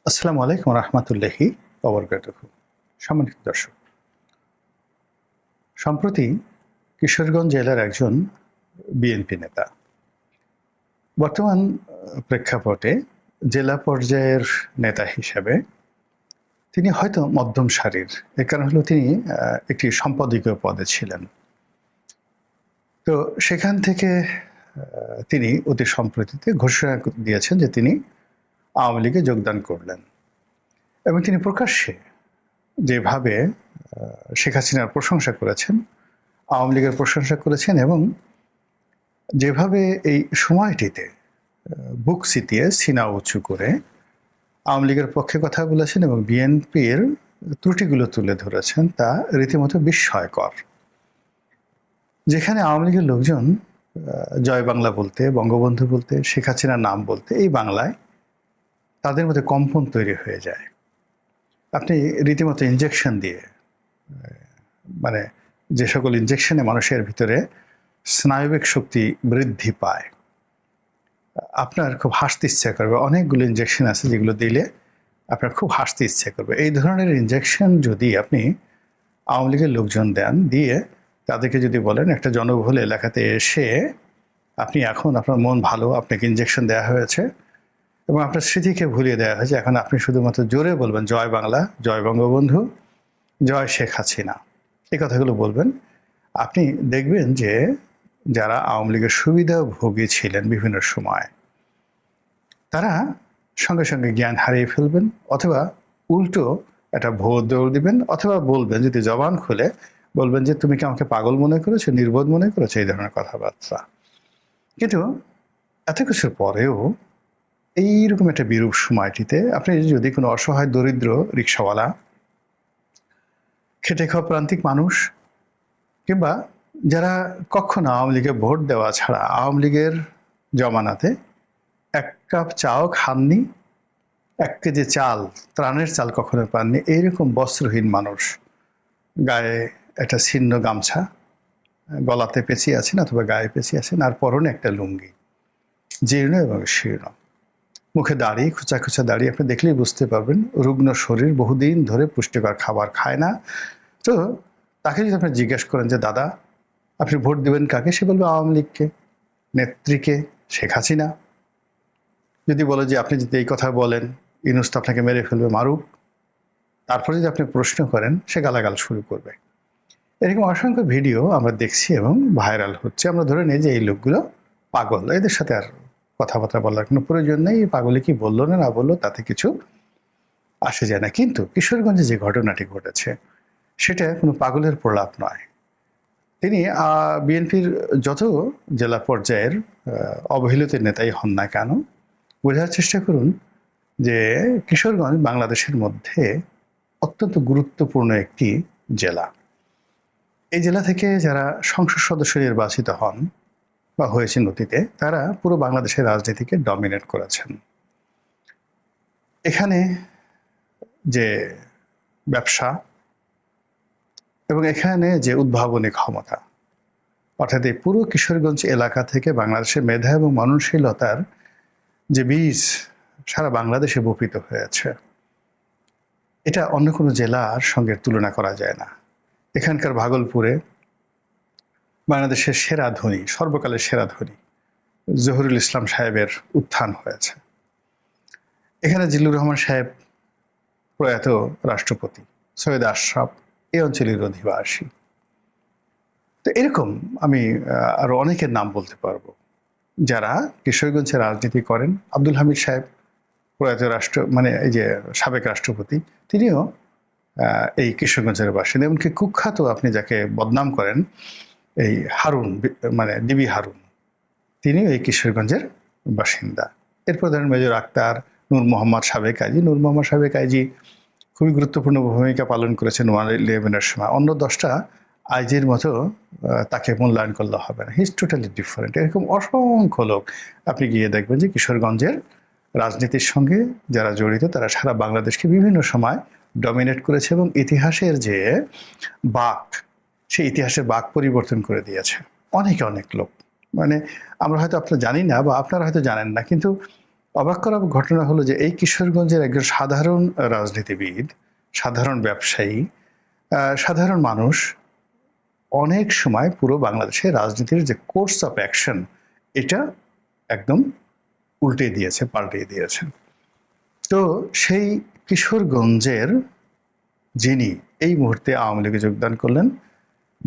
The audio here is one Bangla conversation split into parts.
আসসালামু আলাইকুম রহমতুল্লাহি ওবরকাতুহু। সম্মানিত দর্শক, সম্প্রতি কিশোরগঞ্জ জেলার একজন বিএনপি নেতা বর্তমান প্রেক্ষাপটে জেলা পর্যায়ের নেতা হিসেবে তিনি হয়তো মধ্যম সারির। এর কারণ হলো তিনি একটি সম্পাদকীয় পদে ছিলেন। তো সেখান থেকে তিনি অতি সম্প্রতিতে ঘোষণা দিয়েছেন যে তিনি আওয়ামী লীগে যোগদান করলেন এবং তিনি প্রকাশ্যে যেভাবে শেখ হাসিনার প্রশংসা করেছেন, আওয়ামী লীগের প্রশংসা করেছেন এবং যেভাবে এই সময়টিতে বুক চিতিয়ে সিনা উঁচু করে আওয়ামী লীগের পক্ষে কথা বলেছেন এবং বিএনপির ত্রুটিগুলো তুলে ধরেছেন, তা রীতিমতো বিস্ময়কর। যেখানে আওয়ামী লীগের লোকজন জয় বাংলা বলতে, বঙ্গবন্ধু বলতে, শেখ হাসিনার নাম বলতে এই বাংলায় তাদের মধ্যে কম্পন তৈরি হয়ে যায়। আপনি রীতিমতো ইনজেকশন দিয়ে, মানে যে সকল ইনজেকশনে মানুষের ভিতরে স্নায়বিক শক্তি বৃদ্ধি পায়, আপনার খুব হাসতে ইচ্ছা করবে। অনেকগুলো ইনজেকশন আছে যেগুলো দিলে আপনার খুব হাসতে ইচ্ছা করবে। এই ধরনের ইনজেকশন যদি আপনি আওয়ামী লীগের লোকজন দেন, দিয়ে তাদেরকে যদি বলেন একটা জনবহুল এলাকাতে এসে আপনি এখন আপনার মন ভালো, আপনাকে ইনজেকশন দেওয়া হয়েছে এবং আপনার স্মৃতিকে ভুলিয়ে দেওয়া হয়েছে, এখন আপনি শুধুমাত্র জোরে বলবেন জয় বাংলা, জয় বঙ্গবন্ধু, জয় শেখ হাসিনা, এই কথাগুলো বলবেন। আপনি দেখবেন যে যারা আওয়ামী লীগের সুবিধাভোগী ছিলেন বিভিন্ন সময়, তারা সঙ্গে সঙ্গে জ্ঞান হারিয়ে ফেলবেন, অথবা উল্টো একটা ভোট দৌড় দিবেন, অথবা বলবেন, যদি জবান খুলে বলবেন যে তুমি কি আমাকে পাগল মনে করেছো, নির্বোধ মনে করেছো, এই ধরনের কথাবার্তা। কিন্তু এত কিছুর পরেও এইরকম একটা বিরূপ সময়টিতে আপনি যদি কোনো অসহায় দরিদ্র রিক্সাওয়ালা, খেটে খাওয়া প্রান্তিক মানুষ, কিংবা যারা কখনো আওয়ামী লীগে ভোট দেওয়া ছাড়া আওয়ামী লীগের জমানাতে এক কাপ চাও খাননি, ১ কেজি চাল, ত্রাণের চাল কখনো পাননি, এইরকম বস্ত্রহীন মানুষ, গায়ে একটা ছিন্ন গামছা গলাতে পেঁচিয়ে আছেন অথবা গায়ে পেঁচিয়ে আছেন, আর পরনে একটা লুঙ্গি, জীর্ণ এবং শীর্ণ, মুখে দাড়ি, খোঁচা খোঁচা দাড়ি, আপনি দেখলেই বুঝতে পারবেন রুগ্ন শরীর, বহুদিন ধরে পুষ্টিকর খাবার খায় না। তো তাকে যদি আপনি জিজ্ঞেস করেন যে দাদা আপনি ভোট দিবেন কাকে, সে বলবে আওয়ামী লীগকে, নেত্রীকে, শেখ হাসিনা। যদি বলে যে আপনি যদি এই কথা বলেন ইউনূস তো আপনাকে মেরে ফেলবে, মারুক। তারপরে যদি আপনি প্রশ্ন করেন, সে গালাগাল শুরু করবে। এরকম অসংখ্য ভিডিও আমরা দেখছি এবং ভাইরাল হচ্ছে। আমরা ধরে নিই যে এই লোকগুলো পাগল, এদের সাথে আর কথাবার্তা বলার কোনো প্রয়োজন নেই। পাগলে কি বললো না বললো তাতে কিছু আসে যায় না। কিন্তু কিশোরগঞ্জে যে ঘটনাটি ঘটেছে সেটা কোনো পাগলের প্রলাপ নয়। তিনি বিএনপির যত জেলা পর্যায়ের অবহেলিত নেতাই হন না কেন, বোঝার চেষ্টা করুন যে কিশোরগঞ্জ বাংলাদেশের মধ্যে অত্যন্ত গুরুত্বপূর্ণ একটি জেলা। এই জেলা থেকে যারা সংসদ সদস্য নির্বাচিত হন বা হয়েছেন অতীতে, তারা পুরো বাংলাদেশের রাজনীতিকে ডমিনেট করেছেন। এখানে যে ব্যবসা এবং এখানে যে উদ্ভাবনী ক্ষমতা, অর্থাৎ এই পুরো কিশোরগঞ্জ এলাকা থেকে বাংলাদেশের মেধা এবং মননশীলতার যে বীজ সারা বাংলাদেশে বপিত হয়েছে, এটা অন্য কোনো জেলার সঙ্গে তুলনা করা যায় না। এখানকার ভাগলপুরে বাংলাদেশের সেরা ধনী, সর্বকালের সেরা ধনী জহুরুল ইসলাম সাহেবের উত্থান হয়েছে। এখানে জিল্লুর রহমান সাহেব প্রয়াত রাষ্ট্রপতি, সৈয়দ আশরাফ এই অঞ্চলের অধিবাসী। তো এরকম আমি আরো অনেকের নাম বলতে পারবো যারা কিশোরগঞ্জে রাজনীতি করেন। আব্দুল হামিদ সাহেব প্রয়াত এই যে সাবেক রাষ্ট্রপতি, তিনিও এই কিশোরগঞ্জের বাসিন্দা। এমনকি কুখ্যাত আপনি যাকে বদনাম করেন, এই হারুন, মানে ডিবি হারুন, তিনিও এই কিশোরগঞ্জের বাসিন্দা। এরপর ধরেন মেজর আক্তার, নূর মোহাম্মদ সাবেক আইজি। নূর মোহাম্মদ সাবেক আইজি খুবই গুরুত্বপূর্ণ ভূমিকা পালন করেছেন 111-এর সময়। অন্য 10টা আইজির মতো তাকে মূল্যায়ন করলে হবে না, হি ইজ টোটালি ডিফারেন্ট। এরকম অসংখ্য লোক আপনি গিয়ে দেখবেন যে কিশোরগঞ্জের রাজনীতির সঙ্গে যারা জড়িত, তারা সারা বাংলাদেশকে বিভিন্ন সময় ডমিনেট করেছে এবং ইতিহাসের যে বাঁক, সেই ইতিহাসের বাঁক পরিবর্তন করে দিয়েছে অনেক লোক। মানে আমরা হয়তো আপনারা জানি না বা আপনারা হয়তো জানেন না, কিন্তু অবাক করা ঘটনা হলো যে এই কিশোরগঞ্জের একজন সাধারণ রাজনীতিবিদ, সাধারণ ব্যবসায়ী, সাধারণ মানুষ অনেক সময় পুরো বাংলাদেশের রাজনীতির যে কোর্স অফ অ্যাকশন এটা একদম উল্টে দিয়েছে, পাল্টে দিয়েছে। তো সেই কিশোরগঞ্জের যিনি এই মুহূর্তে আওয়ামী লীগে যোগদান করলেন,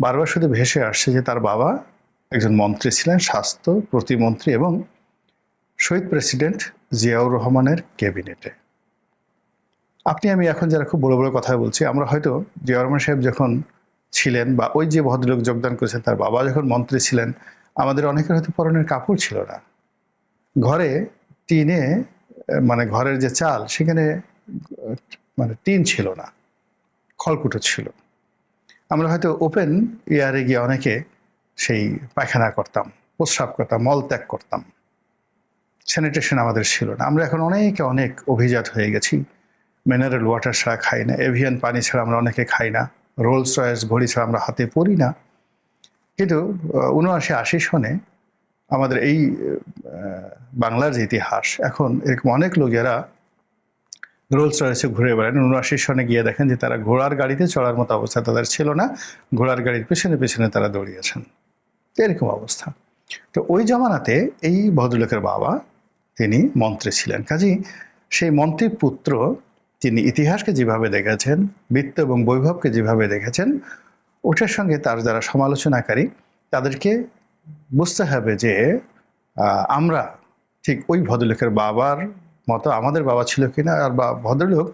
বারবার শুধু ভেসে আসছে যে তার বাবা একজন মন্ত্রী ছিলেন, স্বাস্থ্য প্রতিমন্ত্রী এবং শহীদ প্রেসিডেন্ট জিয়াউর রহমানের ক্যাবিনেটে। আপনি আমি এখন যারা খুব বড় বড় কথা বলছি, আমরা হয়তো জিয়াউর রহমান সাহেব যখন ছিলেন বা ওই যে ভদ্রলোক যোগদান করেছেন তার বাবা যখন মন্ত্রী ছিলেন, আমাদের অনেকের হয়তো পরনের কাপড় ছিল না, ঘরে টিনে মানে ঘরের যে চাল সেখানে মানে টিন ছিল না, খড়কুটো ছিল। আমরা হয়তো ওপেন এয়ারে গিয়ে অনেকে সেই পায়খানা করতাম, প্রস্রাব করতাম, মল ত্যাগ করতাম। স্যানিটেশন আমাদের ছিল না। আমরা এখন অনেকে অনেক অভিজাত হয়ে গেছি, মিনারেল ওয়াটার ছাড়া খাই না, এভিয়ান পানি ছাড়া আমরা অনেকে খাই না, রোলস রয়েস ঘড়ি ছাড়া আমরা হাতে পরি না। কিন্তু ৭৯-৮০ সনে আমাদের এই বাংলার যে ইতিহাস, এখন এরকম অনেক লোক যারা রোলস রয়েসে ঘুরে বেড়ান, ৭৯ সনে গিয়ে দেখেন যে তারা ঘোড়ার গাড়িতে চড়ার মতো অবস্থা তাদের ছিল না, ঘোড়ার গাড়ির পেছনে পেছনে তারা দৌড়িয়েছেন, এরকম অবস্থা। তো ওই জমানাতে এই ভদ্রলোকের বাবা তিনি মন্ত্রী ছিলেন, কাজেই সেই মন্ত্রীর পুত্র তিনি ইতিহাসকে যেভাবে দেখেছেন, বৃত্ত এবং বৈভবকে যেভাবে দেখেছেন, ওটার সঙ্গে তার যারা সমালোচনাকারী তাদেরকে বুঝতে হবে যে আমরা ঠিক ওই ভদ্রলোকের বাবার মতো আমাদের বাবা ছিল কিনা, আর বা ভদ্রলোক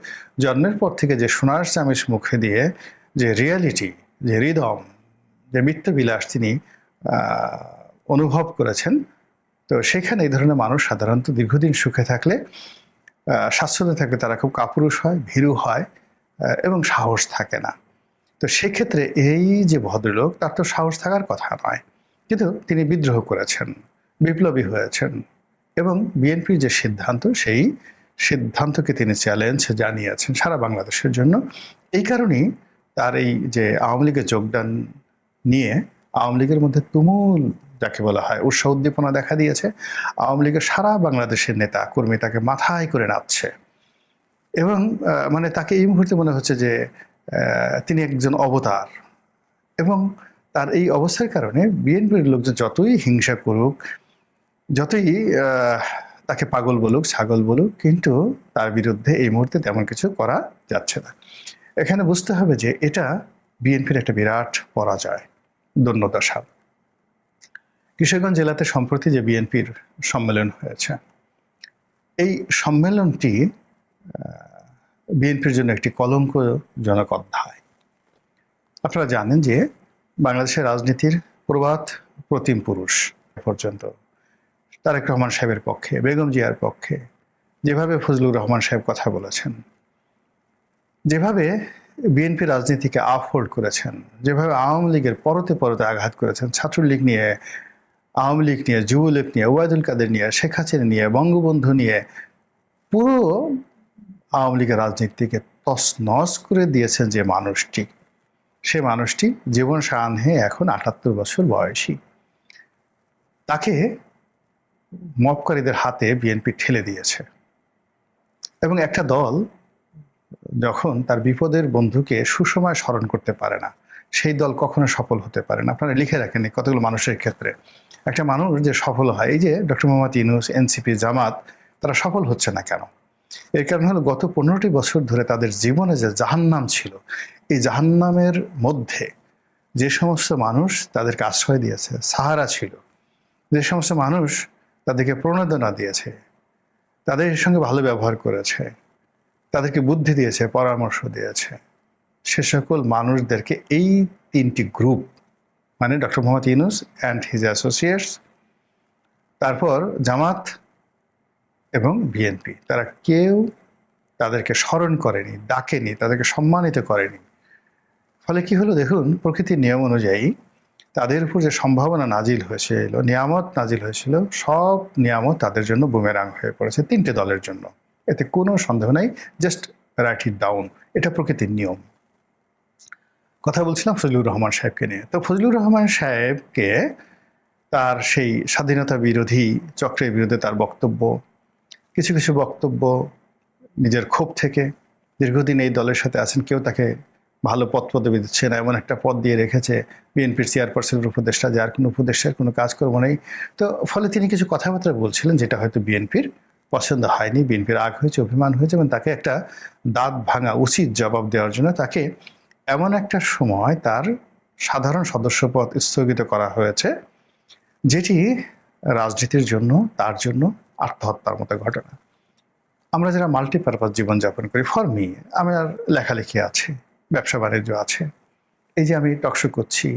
জন্মের পর থেকে যে সোনার চামিচ মুখে দিয়ে যে রিয়ালিটি, যে হৃদম, যে মিথ্যাবিলাস তিনি অনুভব করেছেন। তো সেখানে এই ধরনের মানুষ সাধারণত দীর্ঘদিন সুখে থাকলে, স্বাচ্ছন্দ্যে থাকলে তারা খুব কাপুরুষ হয়, ভীরু হয় এবং সাহস থাকে না। তো সেক্ষেত্রে এই যে ভদ্রলোক, তার তো সাহস থাকার কথা নয়, কিন্তু তিনি বিদ্রোহ করেছেন, বিপ্লবী হয়েছেন এবং বিএনপির যে সিদ্ধান্ত, সেই সিদ্ধান্তকে তিনি চ্যালেঞ্জ জানিয়েছেন সারা বাংলাদেশের জন্য। এই কারণেই তার এই যে আওয়ামী লীগে যোগদান নিয়ে আওয়ামী লীগের মধ্যে তুমুল যাকে বলা হয় উৎসাহ উদ্দীপনা দেখা দিয়েছে। আওয়ামী লীগের সারা বাংলাদেশের নেতা কর্মী তাকে মাথায় করে নাচছে এবং মানে তাকে এই মুহূর্তে মনে হচ্ছে যে তিনি একজন অবতার। এবং তার এই অবস্থার কারণে বিএনপির লোকজন যতই হিংসা করুক, যতই তাকে পাগল বলুক, ছাগল বলুক, কিন্তু তার বিরুদ্ধে এই মুহূর্তে তেমন কিছু করা যাচ্ছে না। এখানে বুঝতে হবে যে এটা বিএনপির একটা বিরাট পরাজয়, দৈন্যদশা। কিশোরগঞ্জ জেলাতে সম্প্রতি যে বিএনপির সম্মেলন হয়েছে, এই সম্মেলনটি বিএনপির জন্য একটি কলঙ্কজনক অধ্যায়। আপনারা জানেন যে বাংলাদেশের রাজনীতির প্রবাদ প্রতিম পুরুষ পর্যন্ত তারেক রহমান সাহেবের পক্ষে, বেগম জিয়ার পক্ষে যেভাবে ফজলুর রহমান সাহেব কথা বলেছেন, যেভাবে বিএনপি রাজনীতিকে আপহোল্ড করেছেন, যেভাবে আওয়ামী লীগের পরতে পরতে আঘাত করেছেন, ছাত্রলীগ নিয়ে, আওয়ামী লীগ নিয়ে, যুবলীগ নিয়ে, ওবায়দুল কাদের নিয়ে, শেখ হাসিনা নিয়ে, বঙ্গবন্ধু নিয়ে পুরো আওয়ামী লীগের রাজনীতিকে তছনছ করে দিয়েছেন যে মানুষটি, সে মানুষটি জীবন সায়াহ্নে এখন ৭৮ বছর বয়সী। তাকে মবকারীদের হাতে বিএনপি ঠেলে দিয়েছে এবং একটা দল যখন তার বিপদের বন্ধুকে সুসময় স্মরণ করতে পারে না, সেই দল কখনো সফল হতে পারে না। আপনারা লিখে রাখেন কতগুলো মানুষের ক্ষেত্রে একটা মানুষ যে সফল হয়, এই যে ডক্টর মোহাম্মদ ইউনূস, এনসিপি, জামাত, তারা সফল হচ্ছে না কেন? এর কারণ হলো গত 15টি বছর ধরে তাদের জীবনে যে জাহান্নাম ছিল, এই জাহান্নামের মধ্যে যে সমস্ত মানুষ তাদেরকে আশ্রয় দিয়েছে, সাহারা ছিল, যে সমস্ত মানুষ তাদেরকে প্রণোদনা দিয়েছে, তাদের সঙ্গে ভালো ব্যবহার করেছে, তাদেরকে বুদ্ধি দিয়েছে, পরামর্শ দিয়েছে, সে সকল মানুষদেরকে এই 3টি গ্রুপ, মানে doctor Mohammad Yunus and his associates, তারপর জামাত এবং বিএনপি, তারা কেউ তাদেরকে স্মরণ করেনি, ডাকেনি, তাদেরকে সম্মানিত করেনি। ফলে কি হলো দেখুন, প্রকৃতির নিয়ম অনুযায়ী তাদের উপর যে সম্ভাবনা নাজিল হয়েছিল, নিয়ামত নাজিল হয়েছিল, সব নিয়ামত তাদের জন্য বুমেরাং হয়ে পড়েছে 3টে দলের জন্য। এতে কোনো সন্দেহ নাই, জাস্ট রাইট ইট ডাউন, এটা প্রকৃতির নিয়ম। কথা বলছিলাম ফজলুর রহমান সাহেবকে নিয়ে। তো ফজলুর রহমান সাহেবকে তার সেই স্বাধীনতা বিরোধী চক্রের বিরুদ্ধে তার বক্তব্য, কিছু কিছু বক্তব্য নিজের ক্ষোভ থেকে, দীর্ঘদিন এই দলের সাথে আছেন, কেউ তাকে ভালো পদবি দিচ্ছে না, এমন একটা পদ দিয়ে রেখেছে বিএনপির চেয়ারপারসনের উপদেষ্টা, যার কোনো উপদেষ্টার কোনো কাজকর্ম নেই। তো ফলে তিনি কিছু কথাবার্তা বলছিলেন যেটা হয়তো বিএনপির পছন্দ হয়নি, বিএনপির রাগ হয়েছে, অভিমান হয়েছে, এবং তাকে একটা দাঁত ভাঙা উচিত জবাব দেওয়ার জন্য তাকে এমন একটা সময় তার সাধারণ সদস্যপদ স্থগিত করা হয়েছে, যেটি রাজনীতির জন্য, তার জন্য আত্মহত্যার মতো ঘটনা। আমরা যারা মাল্টিপারপাস জীবনযাপন করি, ফর মি, আমার লেখালেখি আছে, ব্যবসা বাণিজ্য আছে, এই যে আমি টকশো করছি,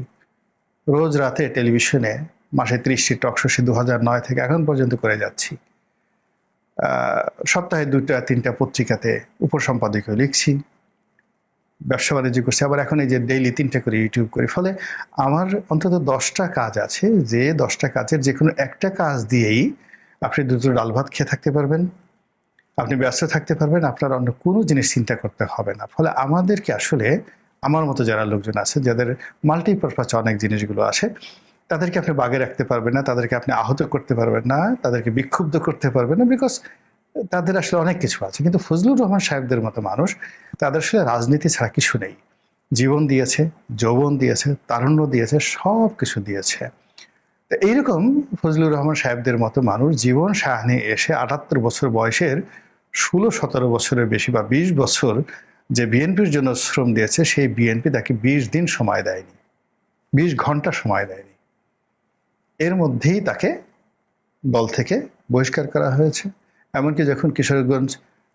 রোজ রাতে টেলিভিশনে মাসে 30টি টকশো সে 2009 থেকে এখন পর্যন্ত করে যাচ্ছি। সপ্তাহে 2-3টা পত্রিকাতে উপসম্পাদকীয় লিখছি, ব্যবসা বাণিজ্য করছি, আবার এখন এই যে ডেইলি 3টা করে ইউটিউব করি। ফলে আমার অন্তত 10টা কাজ আছে, যে 10টা কাজের যে কোনো একটা কাজ দিয়েই আপনি দুটো ডাল ভাত খেয়ে থাকতে পারবেন, আপনি ব্যস্ত থাকতে পারবেন, আপনার অন্য কোনো জিনিস চিন্তা করতে হবে না। ফলে আমাদেরকে আসলে, আমার মতো যারা লোকজন আছে যাদের মাল্টিপারপাস অনেক জিনিসগুলো আসে, তাদেরকে আপনি বাগে রাখতে পারবেন না, তাদেরকে আপনি আহত করতে পারবেন না, তাদেরকে বিক্ষুব্ধ করতে পারবেন না, বিকজ তাদের আসলে অনেক কিছু আছে। কিন্তু ফজলুর রহমান সাহেবদের মতো মানুষ, তাদের আসলে রাজনীতি ছাড়া কিছু নেই। জীবন দিয়েছে, যৌবন দিয়েছে, তারুণ্য দিয়েছে, সব কিছু দিয়েছে। তো এইরকম ফজলুর রহমান সাহেবদের মতো মানুষ জীবন সাহানি এসে 78 বছর বয়সের 16-17 বছরের বেশি বা 20 বছর যে বিএনপির জন্য শ্রম দিয়েছে, সেই বিএনপি তাকে 20 দিন সময় দেয়নি, 20 ঘন্টা সময় দেয়নি। এর মধ্যেই তাকে দল থেকে বহিষ্কার করা হয়েছে। এমনকি যখন কিশোরগঞ্জ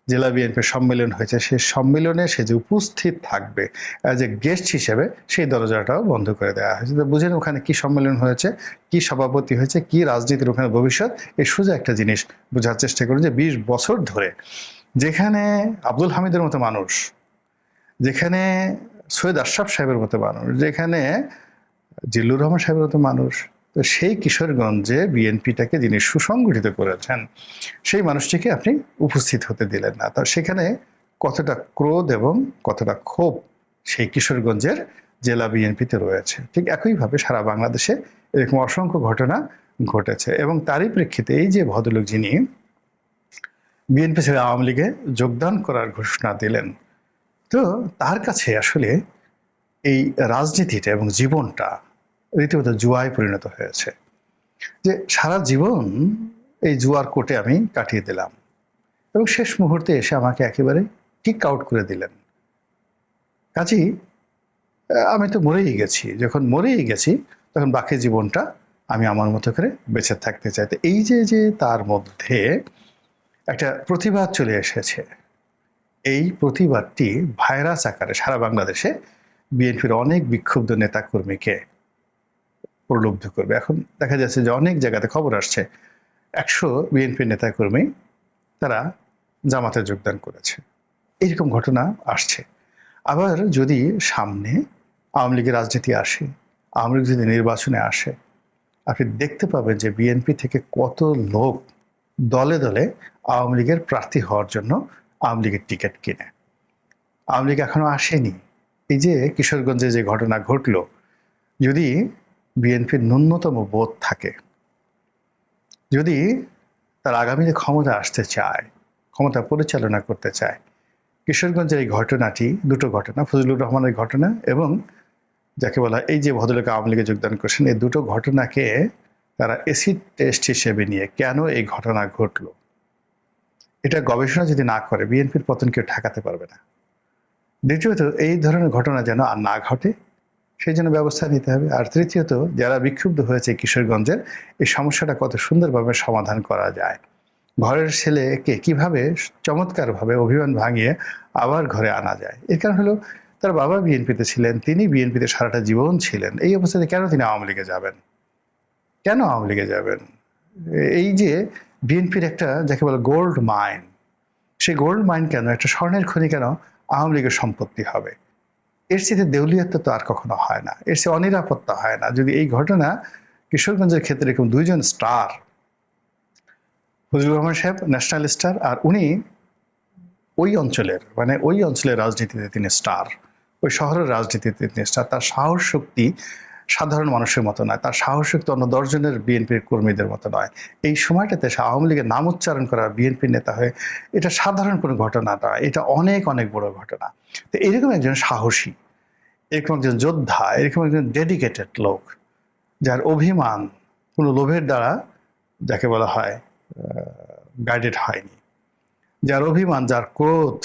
জেলা বিএনপির সম্মেলন হয়েছে, সেই সম্মেলনে সে যে উপস্থিত থাকবে অ্যাজ এ গেস্ট হিসেবে, সেই দরজাটাও বন্ধ করে দেওয়া হয়েছে। তো বুঝেন ওখানে কি সম্মেলন হয়েছে, কি সভাপতি হয়েছে, কি রাজনীতির ওখানে ভবিষ্যৎ, এই সোজা একটা জিনিস বোঝার চেষ্টা করুন যে 20 বছর ধরে যেখানে আব্দুল হামিদের মতো মানুষ, যেখানে সৈয়দ আশরাফ সাহেবের মতো মানুষ, যেখানে জিল্লুর রহমান সাহেবের মতো মানুষ, তো সেই কিশোরগঞ্জে বিএনপিটাকে যিনি সুসংগঠিত করেছেন, সেই মানুষটিকে আপনি উপস্থিত হতে দিলেন না। তো সেখানে কতটা ক্রোধ এবং কতটা ক্ষোভ সেই কিশোরগঞ্জের জেলা বিএনপিতে রয়েছে। ঠিক একইভাবে সারা বাংলাদেশে এরকম অসংখ্য ঘটনা ঘটেছে, এবং তারই প্রেক্ষিতে এই যে ভদ্রলোক যিনি বিএনপি ছেড়ে আওয়ামী লীগে যোগদান করার ঘোষণা দিলেন, তো তার কাছে আসলে এই রাজনীতিটা এবং জীবনটা রীতিমতো জুয়ায় পরিণত হয়েছে, যে সারা জীবন এই জুয়ার কোর্টে আমি কাটিয়ে দিলাম, এবং শেষ মুহূর্তে এসে আমাকে একেবারে কিক আউট করে দিলেন। কাজেই আমি তো মরেই গেছি, যখন মরেই গেছি তখন বাকি জীবনটা আমি আমার মতো করে বেঁচে থাকতে চাই। তো এই যে যে তার মধ্যে একটা প্রতিবাদ চলে এসেছে, এই প্রতিবাদটি ভাইরাস আকারে সারা বাংলাদেশে বিএনপির অনেক বিক্ষুব্ধ নেতাকর্মীকে প্রলুব্ধ করবে। এখন দেখা যাচ্ছে যে অনেক জায়গাতে খবর আসছে 100 বিএনপির নেতাকর্মী তারা জামাতে যোগদান করেছে, এরকম ঘটনা আসছে। আবার যদি সামনে আওয়ামী লীগের রাজনীতি আসে, আওয়ামী লীগ যদি নির্বাচনে আসে, আপনি দেখতে পাবেন যে বিএনপি থেকে কত লোক দলে দলে আওয়ামী লীগের প্রার্থী হওয়ার জন্য আওয়ামী লীগের টিকিট কিনে। আওয়ামী লীগ এখনো আসেনি। এই যে কিশোরগঞ্জে যে ঘটনা ঘটলো, যদি বিএনপির ন্যূনতম বোধ থাকে, যদি তার আগামীতে ক্ষমতা আসতে চায়, ক্ষমতা পরিচালনা করতে চায়, কিশোরগঞ্জের এই ঘটনাটি, দুটো ঘটনা, ফজলুর রহমানের ঘটনা এবং যাকে বলা এই যে ভদ্রলোক আওয়ামী লীগে যোগদান করেছেন, এই দুটো ঘটনাকে তারা এসিড টেস্ট হিসেবে নিয়ে কেন এই ঘটনা ঘটলো, এটা গবেষণা যদি না করে বিএনপির পতন কেউ ঠেকাতে পারবে না। দ্বিতীয়ত, এই ধরনের ঘটনা যেন আর না ঘটে সেই জন্য ব্যবস্থা নিতে হবে। আর তৃতীয়ত, যারা বিক্ষুব্ধ হয়েছে কিশোরগঞ্জের, এই সমস্যাটা কত সুন্দরভাবে সমাধান করা যায়, ঘরের ছেলেকে কিভাবে চমৎকারভাবে অভিমান ভাঙিয়ে আবার ঘরে আনা যায়। এর কারণ হলো তার বাবা বিএনপিতে ছিলেন, তিনি বিএনপিতে সারাটা জীবন ছিলেন, এই অবস্থাতে কেন তিনি আওয়ামী লীগে যাবেন, কেন আওয়ামী লীগে যাবেন? এই যে বিএনপির একটা যাকে বলে গোল্ড মাইন, সেই গোল্ড মাইন কেন, একটা স্বর্ণের খনি কেন আওয়ামী লীগের সম্পত্তি হবে? এর চেয়ে দেউলিয়াত্ব তো আর কখনো হয় না, এর চেয়ে অনিরাপত্তা হয় না। যদি এই ঘটনা কিশোরগঞ্জের ক্ষেত্রে এরকম দুইজন স্টার, ফজলুর রহমান সাহেব ন্যাশনাল স্টার, আর উনি ওই অঞ্চলের, মানে ওই অঞ্চলের রাজনীতিতে তিনি স্টার, ওই শহরের রাজনীতিতে তিনি স্টার, তার সাহস শক্তি সাধারণ মানুষের মতো নয়, তার সাহসিক অন্য 10 জনের বিএনপির কর্মীদের মতো নয়। এই সময়টাতে সে আওয়ামী লীগের নাম উচ্চারণ করা, বিএনপির নেতা হয়ে, এটা সাধারণ কোনো ঘটনা নয়, এটা অনেক অনেক বড় ঘটনা। তো এরকম একজন সাহসী, এরকম একজন যোদ্ধা, এরকম একজন ডেডিকেটেড লোক, যার অভিমান কোনো লোভের দ্বারা, যাকে বলা হয়, গাইডেড হয়নি, যার অভিমান, যার ক্রোধ,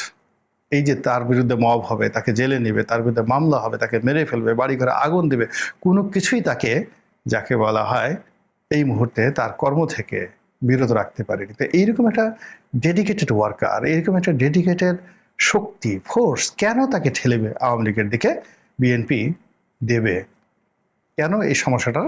এই যে তার বিরুদ্ধে মব হবে, তাকে জেলে নেবে, তার বিরুদ্ধে মামলা হবে, তাকে মেরে ফেলবে, বাড়ি ঘরে আগুন দেবে, কোনো কিছুই তাকে, যাকে বলা হয়, এই মুহূর্তে তার কর্ম থেকে বিরত রাখতে পারেনি। তো এইরকম একটা ডেডিকেটেড ওয়ার্কার, এইরকম একটা ডেডিকেটেড শক্তি, ফোর্স, কেন তাকে ঠেলেবে আওয়ামী লীগের দিকে বিএনপি দেবে? কেন এই সমস্যাটার